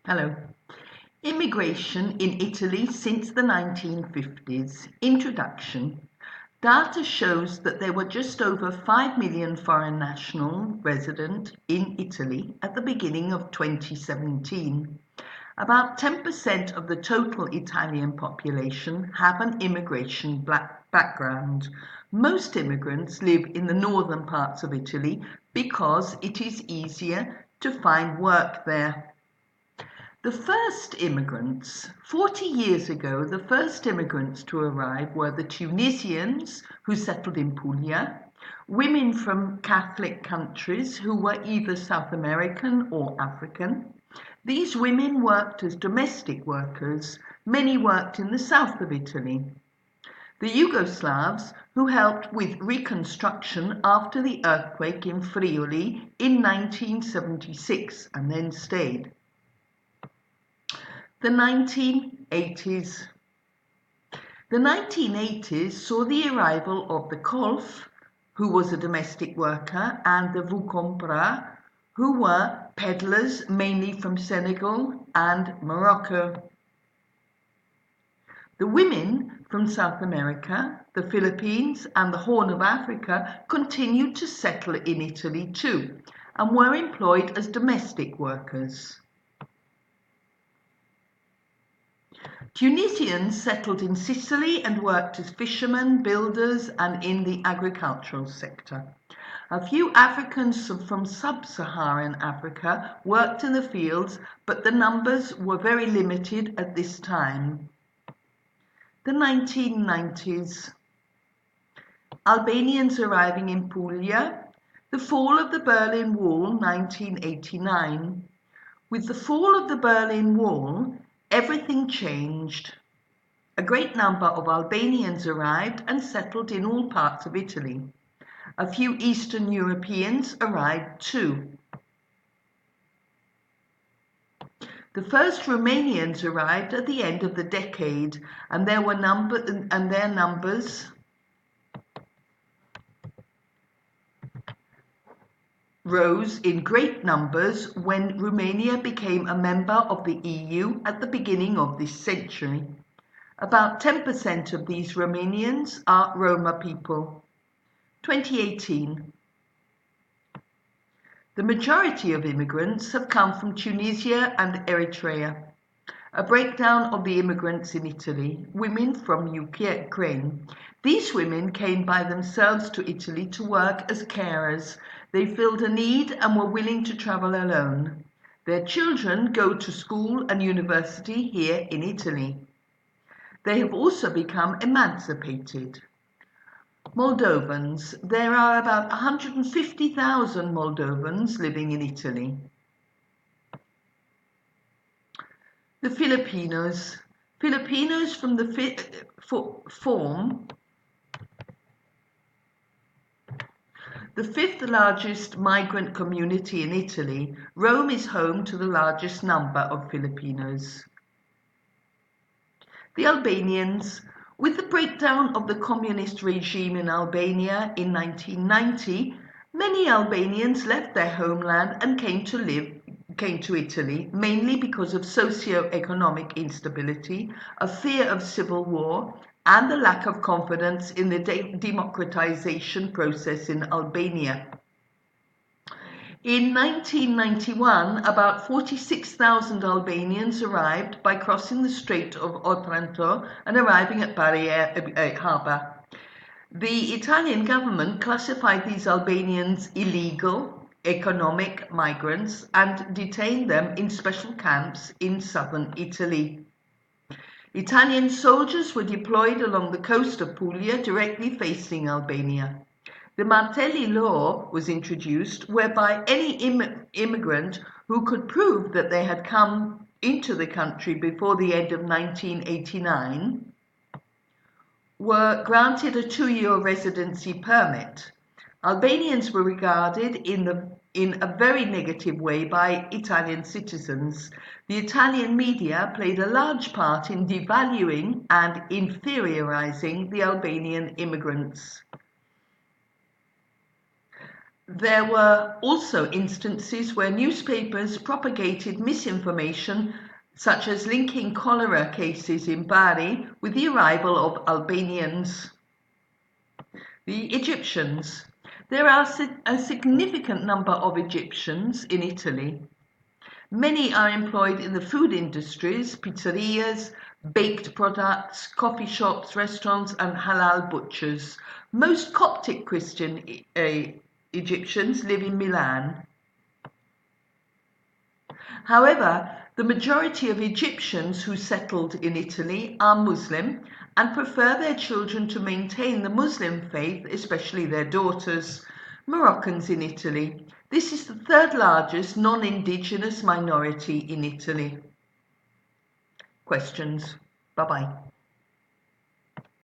Hello. Immigration in Italy since the 1950s. Introduction. Data shows that there were just over 5 million foreign national residents in Italy at the beginning of 2017. About 10% of the total Italian population have an immigration background. Most immigrants live in the northern parts of Italy because it is easier to find work there. The first immigrants, 40 years ago, the first immigrants to arrive were the Tunisians who settled in Puglia, women from Catholic countries who were either South American or African. These women worked as domestic workers. Many worked in the south of Italy. The Yugoslavs, who helped with reconstruction after the earthquake in Friuli in 1976 and then stayed. The 1980s. The 1980s saw the arrival of the Kolf, who was a domestic worker, and the Vukompra, who were peddlers mainly from Senegal and Morocco. The women from South America, the Philippines, and the Horn of Africa continued to settle in Italy too, and were employed as domestic workers. Tunisians settled in Sicily and worked as fishermen, builders, and in the agricultural sector. A few Africans from sub-Saharan Africa worked in the fields, but the numbers were very limited at this time. The 1990s. Albanians arriving in Puglia. The fall of the Berlin Wall, 1989. With the fall of the Berlin Wall, everything changed. A great number of Albanians arrived and settled in all parts of Italy. A few Eastern Europeans arrived too. The first Romanians arrived at the end of the decade, and their numbers rose in great numbers when Romania became a member of the EU at the beginning of this century. About 10% of these Romanians are Roma people. 2018. The majority of immigrants have come from Tunisia and Eritrea. A breakdown of the immigrants in Italy, women from Ukraine. These women came by themselves to Italy to work as carers. They filled a need and were willing to travel alone. Their children go to school and university here in Italy. They have also become emancipated. Moldovans. There are about 150,000 Moldovans living in Italy. The Filipinos. Filipinos from the form the fifth largest migrant community in Italy. Rome is home to the largest number of Filipinos. The Albanians. With the breakdown of the communist regime in Albania in 1990, many Albanians left their homeland and came to Italy, mainly because of socio-economic instability, a fear of civil war, and the lack of confidence in the democratization process in Albania. In 1991, about 46,000 Albanians arrived by crossing the Strait of Otranto and arriving at Bari harbour. The Italian government classified these Albanians illegal economic migrants and detained them in special camps in southern Italy. Italian soldiers were deployed along the coast of Puglia directly facing Albania. The Martelli law was introduced, whereby any immigrant who could prove that they had come into the country before the end of 1989 were granted a 2-year residency permit. Albanians were regarded in a very negative way by Italian citizens. The Italian media played a large part in devaluing and inferiorizing the Albanian immigrants. There were also instances where newspapers propagated misinformation, such as linking cholera cases in Bari with the arrival of Albanians. The Egyptians. There are a significant number of Egyptians in Italy. Many are employed in the food industries, pizzerias, baked products, coffee shops, restaurants, and halal butchers. Most Coptic Christian Egyptians live in Milan. However, the majority of Egyptians who settled in Italy are Muslim and prefer their children to maintain the Muslim faith, especially their daughters. Moroccans in Italy. This is the third largest non-Indigenous minority in Italy. Questions? Bye-bye.